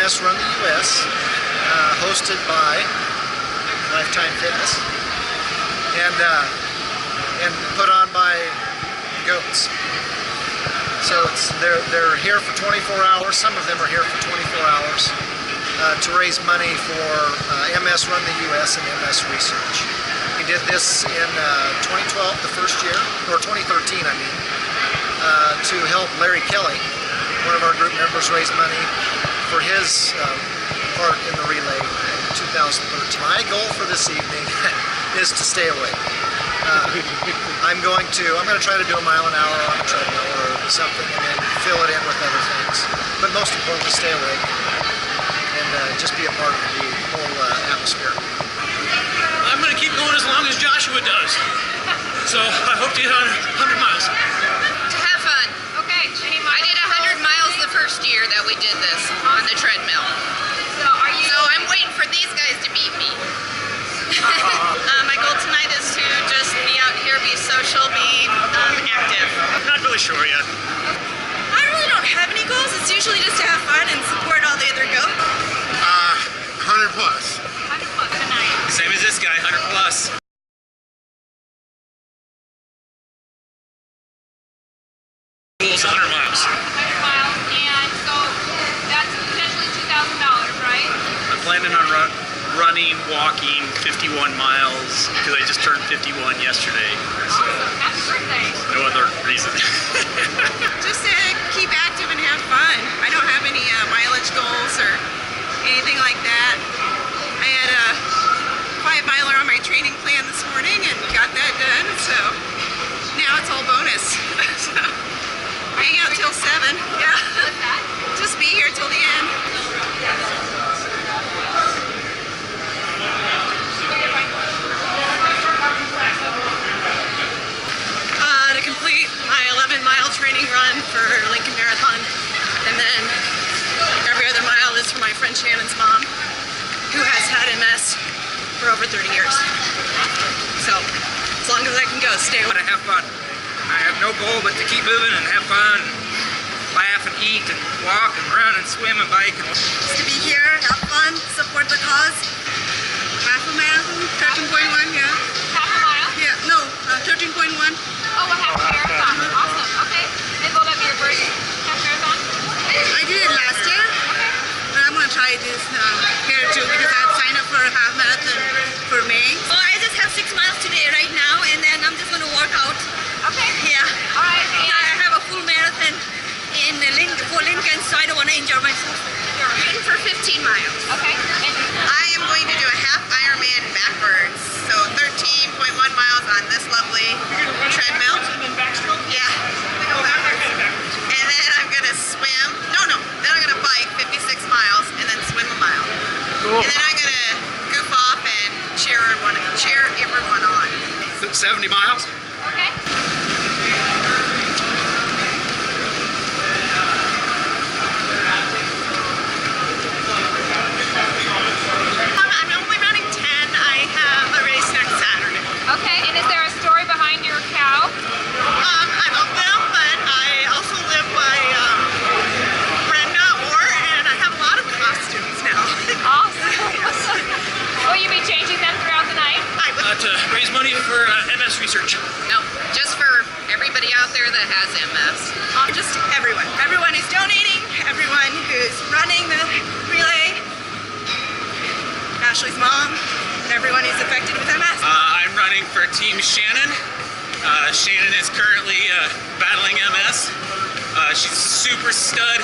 MS Run the US, hosted by Lifetime Fitness, and put on by GOATz. So they're here for 24 hours. Some of them are here for 24 hours to raise money for MS Run the US and MS Research. We did this in 2012, the first year, or 2013, I mean, to help Larry Kelly, one of our group members, raise money for his part in the relay in 2013. My goal for this evening is to stay awake. I'm going to try to do a mile an hour on a treadmill or something, and then fill it in with other things. But most importantly, stay awake and just be a part of the whole atmosphere. I'm going to keep going as long as Joshua does. So I hope to hit 100 miles. To have fun. Okay. I did 100 miles the first year that we did this on the treadmill. So I'm waiting for these guys to beat me. My goal tonight is to just be out here, be social, be active. I'm not really sure yet. I really don't have any goals. It's usually just to have fun and support all the other goats. 100 plus. 100 plus tonight. Same as this guy, 100 plus. Goal's 100 miles. 100 miles, and so that's potentially $2,000, right? I'm planning on running, walking 51 miles because I just turned 51 yesterday. So Happy birthday. no other reason. Just to keep active and have fun. I don't have any mileage goals or anything like that. I had a 5-miler on my training plan this morning and got that done, so now it's all bonus. So I hang out till 7. Yeah. What's that? Just be here till the end. To complete my 11-mile training run for Lincoln Marathon, and then every other mile is for my friend Shannon's mom, who has had MS for over 30 years. So as long as I can go, stay away. To have fun. I have no goal but to keep moving and have fun, and laugh and eat and walk and run and swim and bike. Just to be here, have fun, support the cause. Half a marathon, 13.1, yeah. Half a mile? Yeah, no, 13.1. Oh, a half marathon. Awesome. Okay. And will that be your first half marathon? I did it last year, but I'm going to try this here too because I've signed up for a half marathon for May. Oh, I just have 6 miles today right now, and then I'm just going to work out. Okay. Yeah. All right. And I have a full marathon in for Lincoln, so I don't want to injure myself. you're hitting for 15 miles. Okay. And I am going to do a half Ironman backwards, so 13.1 miles on this lovely treadmill. Yeah. And then I'm going to swim. No. Then I'm going to bike 56 miles and then swim a mile. Cool. And then I'm going to goof off and cheer everyone on. 70 miles. okay. I'm only running 10. I have a race next Saturday. Okay. And is there a story behind your cow? I'm Oakville, but I also live by Brenda Orr, and I have a lot of costumes now. Awesome. Will you be changing them throughout the night? To raise money for MS Research. No, just for everybody out there that has MS. Just everyone. Everyone who's donating, everyone who's running the relay, Ashley's mom, and everyone who's affected with MS. I'm running for Team Shannon. Shannon is currently battling MS. She's a super stud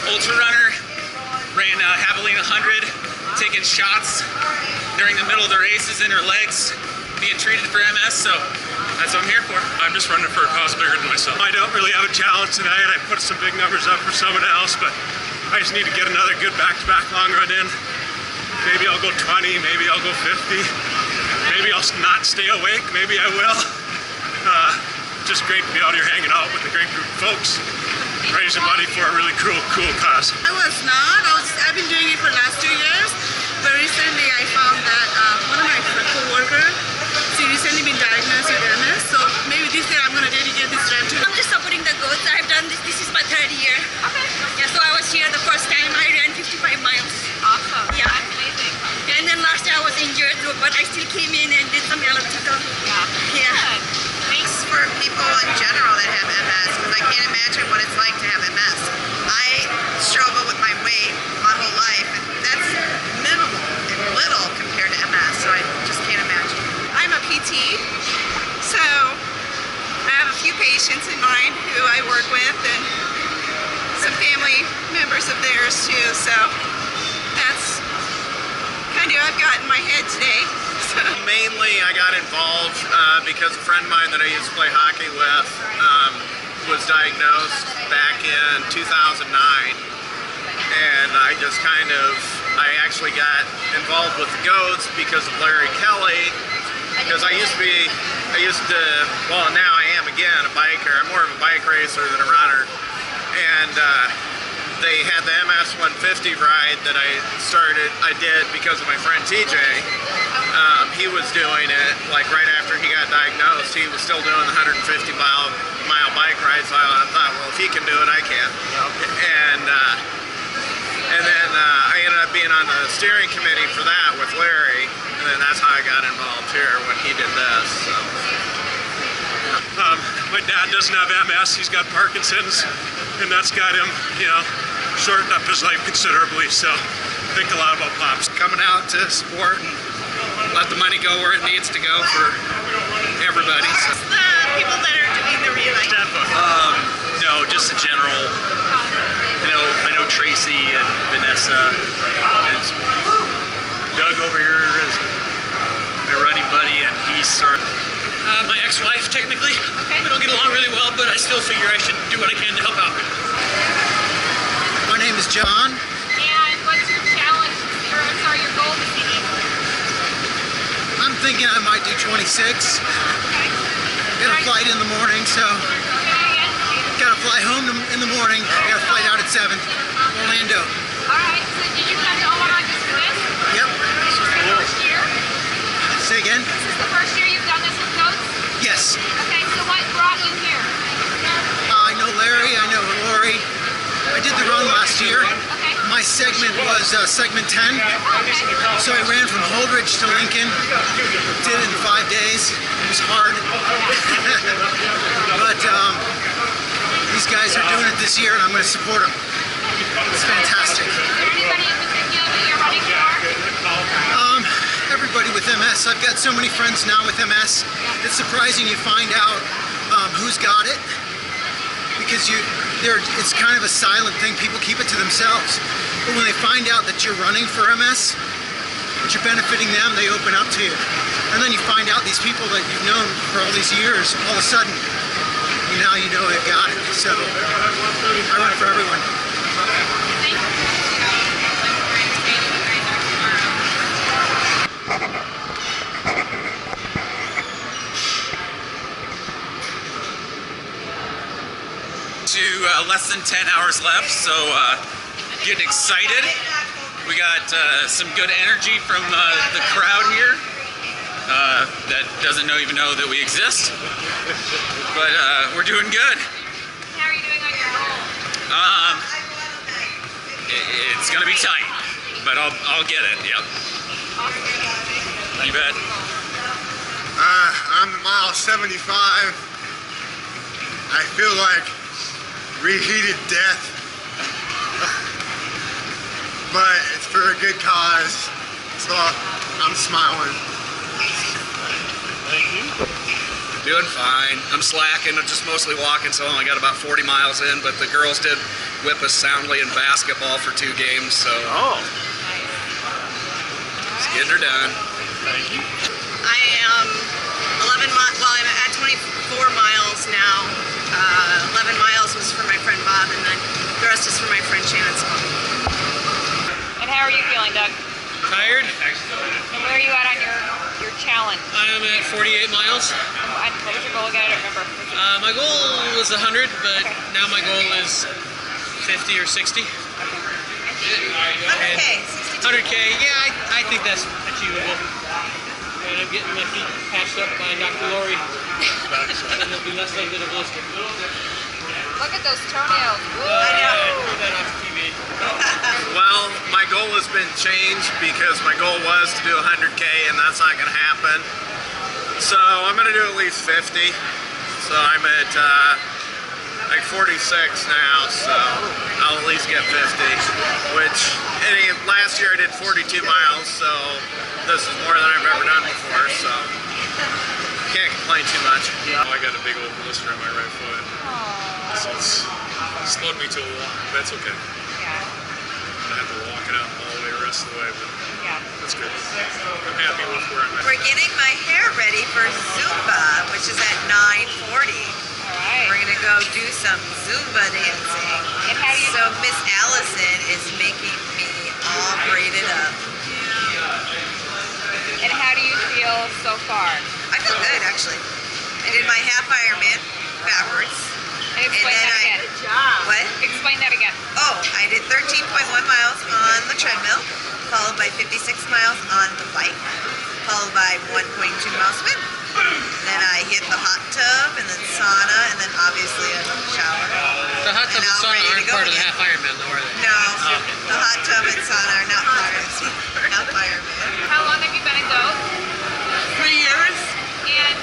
ultra runner. Ran Javelin 100, taking shots during the middle of the races in her legs, being treated for MS. So that's what I'm here for. I'm just running for a cause bigger than myself. I don't really have a challenge tonight. I put some big numbers up for someone else, but I just need to get another good back-to-back long run in. Maybe I'll go 20, maybe I'll go 50. Maybe I'll not stay awake, maybe I will. Just great to be out here hanging out with a great group of folks, raising money for a really cool cause. I was not. I've been doing it for the last 2 years, but recently I found that one of my co-workers, she recently been diagnosed with MS, so maybe this year I'm going to dedicate this run to. I'm just supporting the GOATz. I've done this. This is my 3rd year. Okay. Yeah, so I was here the first time. I ran 55 I still came in and did some elotito. Yeah. Thanks for people in general that have MS, because I can't imagine what it's like to have MS. I struggle with my weight my whole life, and that's minimal and little compared to MS, so I just can't imagine. I'm a PT, so I have a few patients in mind who I work with and some family members of theirs too, so that's kind of what I've got in my head today. Mainly, I got involved because a friend of mine that I used to play hockey with was diagnosed back in 2009, and I actually got involved with the GOATz because of Larry Kelly. Because now I am again a biker. I'm more of a bike racer than a runner, and they had the MS 150 ride that I did because of my friend TJ. He was doing it like right after he got diagnosed. He was still doing the 150-mile bike ride, so I thought, well, if he can do it, I can. And then I ended up being on the steering committee for that with Larry, and then that's how I got involved here when he did this. So. My dad doesn't have MS, he's got Parkinson's, and that's got him, shortened up his life considerably, so I think a lot about Pops. Coming out to support and let the money go where it needs to go for everybody. So. The people that are doing the relay. No, just in general. I know Tracy and Vanessa, and Doug over here is my running buddy, and he's my ex-wife, technically. Okay. We don't get along really well, but I still figure I should do what I can to help out. My name is John. And what's your challenge, or sorry, your goal this evening? I'm thinking I might do 26. Got a flight in the morning, so got to fly home in the morning. Got a flight out at 7, Orlando. All right, so did you come to Omaha just for this? Yep. This is the first year? Say again? This is the first year you've done this with GOATz? Yes. Okay, so what brought you here? I know Larry, I know Lori. I did the run last year. Okay. My segment was segment 10. So I ran from Holdridge to Lincoln. Did it in 5 days. It was hard. But these guys are doing it this year, and I'm going to support them. It's fantastic. Is there anybody in particular that you're running for? Everybody with MS. I've got so many friends now with MS. It's surprising you find out who's got it, because it's kind of a silent thing. People keep it to themselves. But when they find out that you're running for MS, that you're benefiting them, they open up to you. And then you find out these people that you've known for all these years, all of a sudden, now you know they've got it. So I run for everyone. Thank you. Less than 10 hours left, so getting excited. We got some good energy from the crowd here that doesn't even know that we exist, but we're doing good. How are you doing on your goal? It's gonna be tight, but I'll get it. Yep. Awesome. You bet. I'm at mile 75. I feel like reheated death, but it's for a good cause, so I'm smiling. Thank you. Doing fine. I'm slacking. I'm just mostly walking, so I only got about 40 miles in, but the girls did whip us soundly in basketball for 2 games, so just getting her done. Thank you. I am 11 miles, well, I'm at 24 miles now. 11 miles was for my friend Bob, and then the rest is for my friend Shannon. And how are you feeling, Doug? Tired? And where are you at on your challenge? I'm at 48 miles. And what was your goal again? I don't remember. My goal was 100, but now my goal is 50 or 60. 100K, 62. 100K, yeah, I think that's achievable. And I'm getting my feet patched up by Dr. Lori. And it'll be less likely to blister. Look at those toenails. I heard that off TV. Well, my goal is been changed because my goal was to do 100K and that's not going to happen. So I'm going to do at least 50. So I'm at like 46 now, so I'll at least get 50. Which last year I did 42 miles, so this is more than I've ever done before. So can't complain too much. I got a big old blister on my right foot. So it's slowed me to a walk, but that's okay. I had to walk it out all the way the rest of the way, but that's good. I'm happy with where I'm at. We're getting my hair ready for Zumba, which is at 9:40. We're gonna go do some Zumba dancing. And how do you So Miss Allison is making me all braided up. And how do you feel so far? I feel good, actually. I did my half Ironman backwards. And explain that again. What? Explain that again. Oh, I did 13.1 miles on the treadmill, followed by 56 miles on the bike, followed by 1.2 miles swim. Then I hit the hot tub, and then sauna, and then obviously a shower. The hot tub and sauna aren't part of the half Ironman, though, are they? No, the hot tub and sauna are not part of half Ironman. How long have you been a GOAT? 3 years. And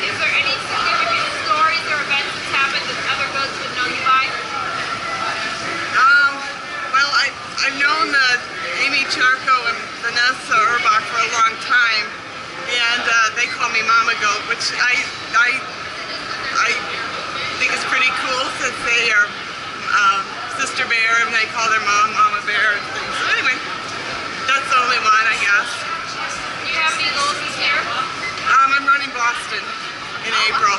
is there any significant stories or events that's happened that other GOATs would know you by? Well, I've known Amy Charco and Vanessa Urbach for a long time, and they call me Mama Goat, which I think is pretty cool since they are Sister Bear and they call their mom Mama Bear and things. So anyway, that's the only one, I guess. Do you have any goals this year? I'm running Boston in April.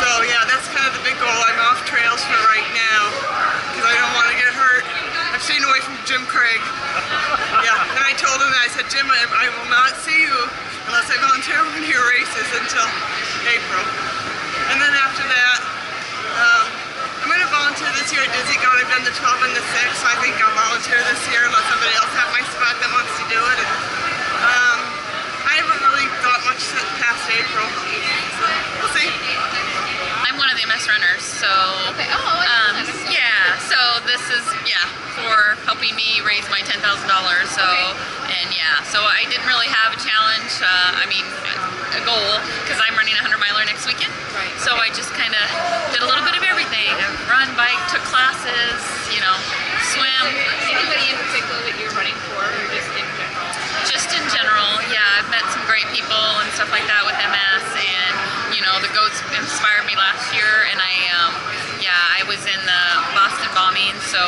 So yeah, that's kind of the big goal. I'm off trails for right now because I don't want to get hurt. I'm staying away from Jim Craig. Yeah, and I told him that. I said, Jim, I will not see you unless I volunteer in your races until April. And then after that, I'm going to volunteer this year at Dizzy Goat. I've done the 12 and the 6, so I think I'll volunteer this year and let somebody else have my spot that wants to do it. And, I haven't really thought much past April, so we'll see. I'm one of the MS runners, so Okay. yeah. So this is for helping me raise my $10,000. So and so I didn't really have a challenge. A goal because I'm running a 100-miler next weekend. Right. So I just kind of did a little bit of everything: run, bike, took classes, swim. Anybody in particular that you're running for, or just in general? Just in general, I've met some great people and stuff like that with MS, and the GOATs inspired me last year, and I was in the Boston bombing, so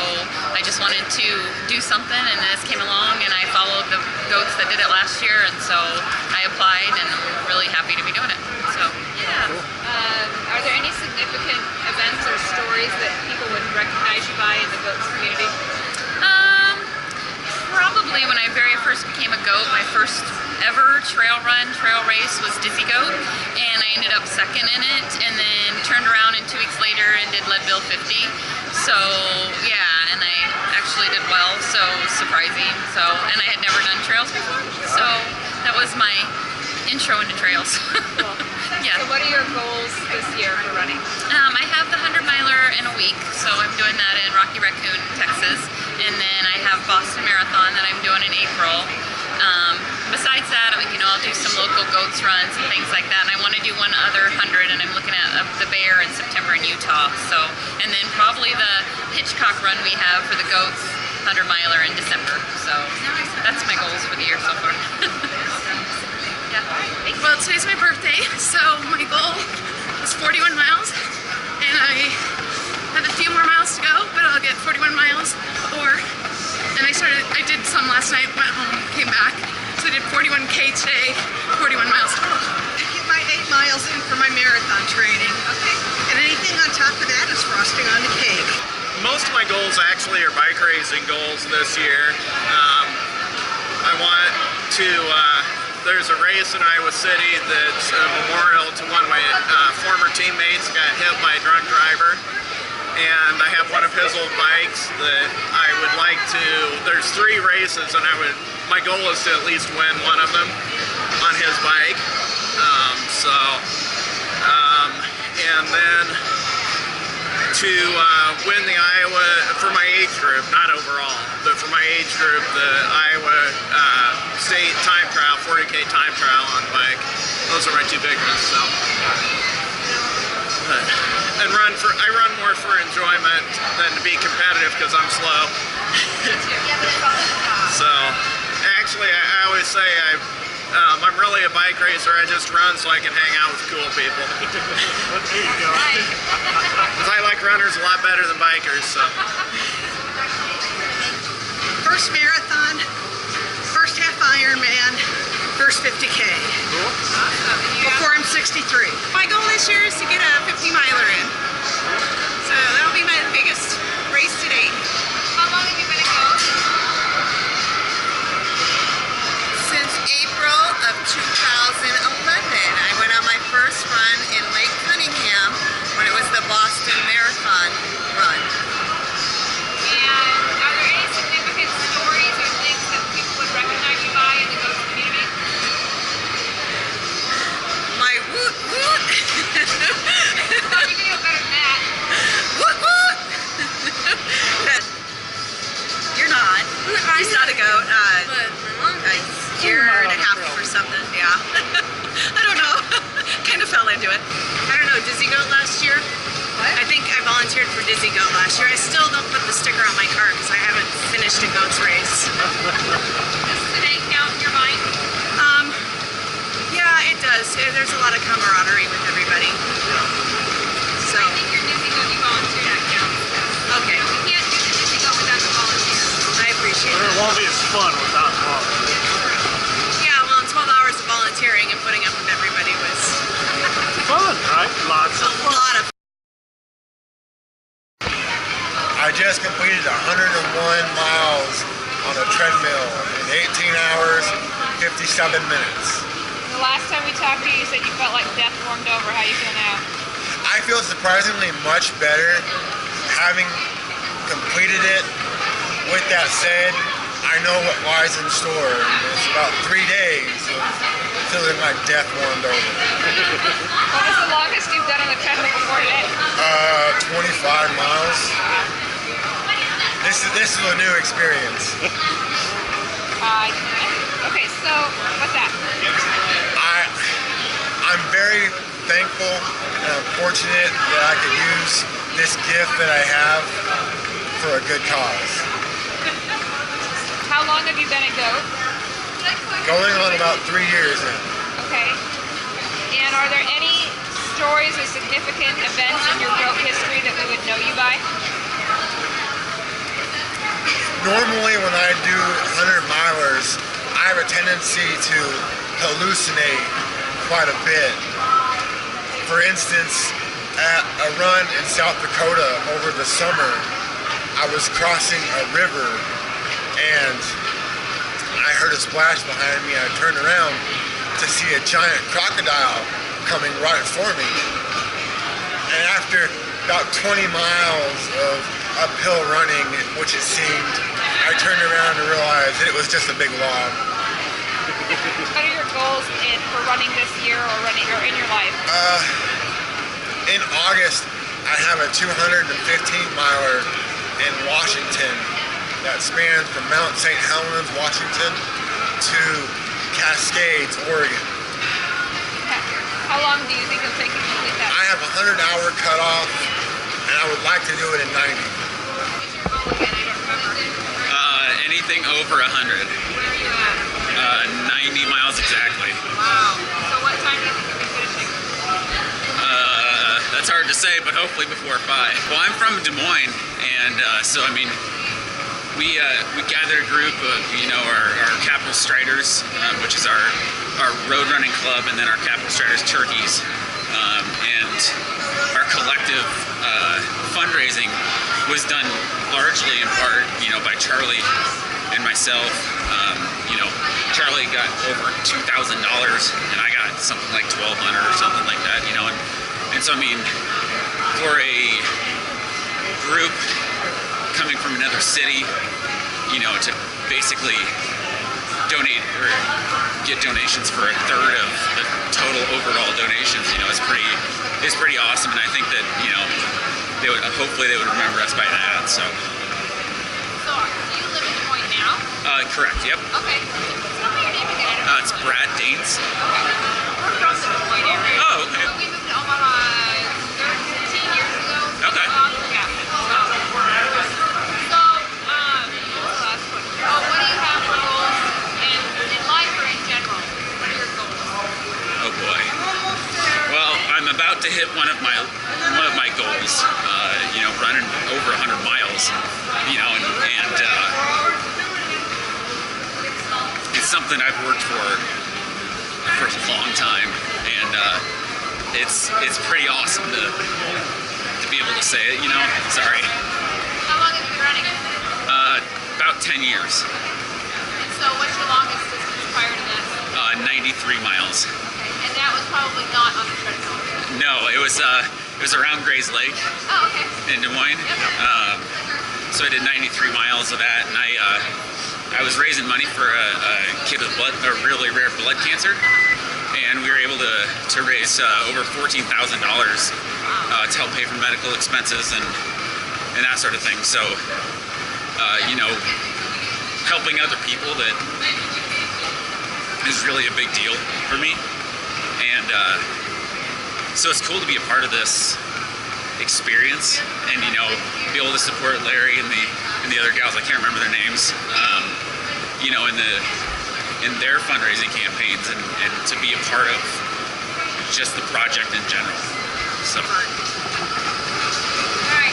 I just wanted to do something, and this came along, and I followed the GOATs that did it last year, and so I applied, and I'm really happy to be doing it. So Are there any significant events or stories that people would recognize you by in the GOATs community? Probably when I very first became a GOAT, my first ever trail race was Dizzy Goat, and I ended up second in it, and then turned around and 2 weeks later and did Leadville 50. So and I actually did well, so surprising. So and I had never done trails before, so that was my intro into trails. Cool. So what are your goals this year for running? I have the 100-miler in a week, so I'm doing that in Rocky Raccoon, Texas, and then I have Boston Marathon that I'm doing in April. Besides that, I'll do some local GOATs runs and things like that, and I want to do one other 100, and I'm looking at the Bear in September in Utah. So, and then probably the Hitchcock run we have for the GOATs 100-miler in December. So that's my goals for the year so far. Well, today's my birthday, so my goal is 41 miles, and I have a few more miles to go, but I'll get 41 miles, and I did some last night, went home, came back, so I did 41K today, 41 miles total. I get my 8 miles in for my marathon training, and anything on top of that is frosting on the cake. Most of my goals actually are bike racing goals this year. I want to there's a race in Iowa City that's a memorial to one of my former teammates who got hit by a drunk driver. And I have one of his old bikes that I would like to, there's 3 races, and my goal is to at least win one of them on his bike. And then to win the Iowa, for my age group, not overall, but for my age group, the time trial on the bike. Those are my two big ones. So, and I run more for enjoyment than to be competitive because I'm slow. So, actually, I always say I'm really a bike racer. I just run so I can hang out with cool people. There you go. Because I like runners a lot better than bikers. So. First marathon, first half Ironman, first 50K. Cool. Before I'm 63. My goal this year is to get a 50-miler in. So that'll be my biggest race to date. How long have you been a goat? Since April of 2011. I went on my first run in Lake Cunningham when it was the Boston Marathon run. And are there any significant stories or things that people would recognize you by in the GOATz community? My woot woot. Well, you can do it better than that. Woot woot. You're not. He's not a goat. A year and a half or something, yeah. I don't know. Kind of fell into it. I don't know, Dizzy Goat last year? I think I volunteered for Dizzy Goat last year. I still don't put the sticker on my car because I haven't finished a GOATz race. Does today count in your mind? Yeah, it does. There's a lot of camaraderie with everybody. So. I think your Dizzy Goat you volunteered at counts. Okay. You can't do the Dizzy Goat without the volunteer. I appreciate It it. won't be as fun without Bob. Yeah, well, 12 hours of volunteering and putting up with everybody was Fun, right? Lots a of fun. lot of I just completed 101 miles on a treadmill in 18 hours, 57 minutes. The last time we talked to you, you said you felt like death warmed over. How you feel now? I feel surprisingly much better having completed it. With that said, I know what lies in store. It's about 3 days of feeling like death warmed over. What was the longest you've done on the treadmill before today? 25 miles. This is a new experience. Okay, so what's that? I'm very thankful and I'm fortunate that I could use this gift that I have for a good cause. How long have you been a goat? Going on about 3 years now. Okay. And are there any stories or significant events in your goat history that we would know you by? Normally when I do 100 milers, I have a tendency to hallucinate quite a bit. For instance, at a run in South Dakota over the summer, I was crossing a river and I heard a splash behind me. I turned around to see a giant crocodile coming right for me. And after about 20 miles of uphill running, which it seemed, I turned around and realized that it was just a big log. What are your goals for running this year or in your life? In August, I have a 215-miler in Washington that spans from Mount St. Helens, Washington, to Cascades, Oregon. How long do you think it'll take you to complete that? I have a 100-hour cutoff, and I would like to do it in 90. Anything over 100. Where are you at? 90 miles exactly. Wow. So what time do you think you'll be finishing? That's hard to say, but hopefully before 5. Well, I'm from Des Moines, and so I mean, we gathered a group of our Capital Striders, which is our road running club, and then our Capital Striders Turkeys, and our collective fundraising was done largely in part, by Charlie and myself. Charlie got over $2,000, and I got something like $1,200 or something like that, and so I mean, for a group coming from another city, to basically donate or get donations for a third of the total overall donations, is pretty awesome, and I think that hopefully they would remember us by that. So. So, do you live in Des Moines now? Correct. Yep. Okay. Tell me your name again. It's Brad Danes. We're from the Des Moines area. Oh, okay. So we moved to Omaha 13 years ago. Okay. Yeah. So, what's the last question? Oh, what do you have for goals in life or in general? What are your goals? Oh boy. Well, I'm about to hit one of my goals. Running over 100 miles. And it's something I've worked for a long time, and it's pretty awesome to be able to say it. Sorry. How long have you been running? About 10 years. And so, what's your longest distance prior to this? 93 miles. Okay. And that was probably not on the treadmill. No, it was around Gray's Lake. Oh, okay. In Des Moines. So I did 93 miles of that, and I was raising money for a kid with a really rare blood cancer, and we were able to raise over $14,000 to help pay for medical expenses and that sort of thing. So, helping other people that is really a big deal for me, and so it's cool to be a part of this experience, and be able to support Larry and the other gals. I can't remember their names. In their fundraising campaigns, and to be a part of just the project in general. So. All right.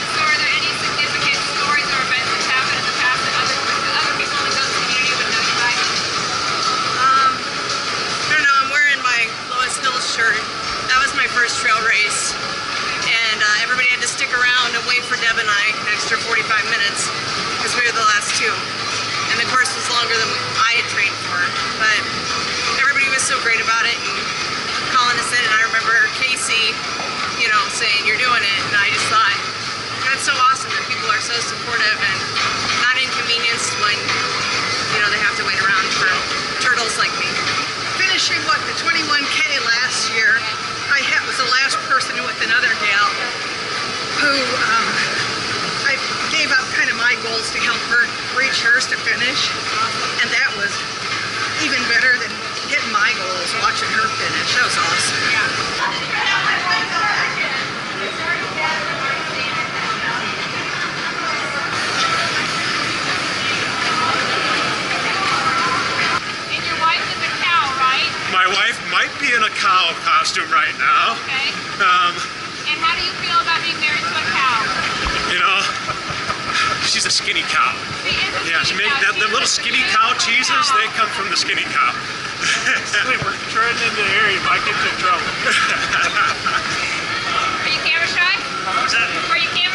So, are there any significant stories or events that happened in the past that other people in the GOATz community would know you by? I don't know, I'm wearing my Lois Hills shirt. That was my first trail race. And everybody had to stick around and wait for Deb and I an extra 45 minutes because we were the last two. And the course was longer than I had trained for. But everybody was so great about it and calling us in. And I remember Casey, saying, "You're doing it." And I just thought, that's so awesome that people are so supportive and not inconvenienced when, they have to wait around for turtles like me. Finishing the 21K last year, I was the last person with another gal who I gave up kind of my goals to help her reach hers to finish, and that was even better than hitting my goals, watching her finish. That was awesome. And your wife is a cow, right? My wife might be in a cow costume right now. Okay. And how do you feel about being married to a cow? She's a skinny cow. She is a Yeah, skinny cow. the little skinny cow cheeses, they come from the skinny cow. We're treading into the area, might get you in trouble. Are you camera shy? What's that? Are you camera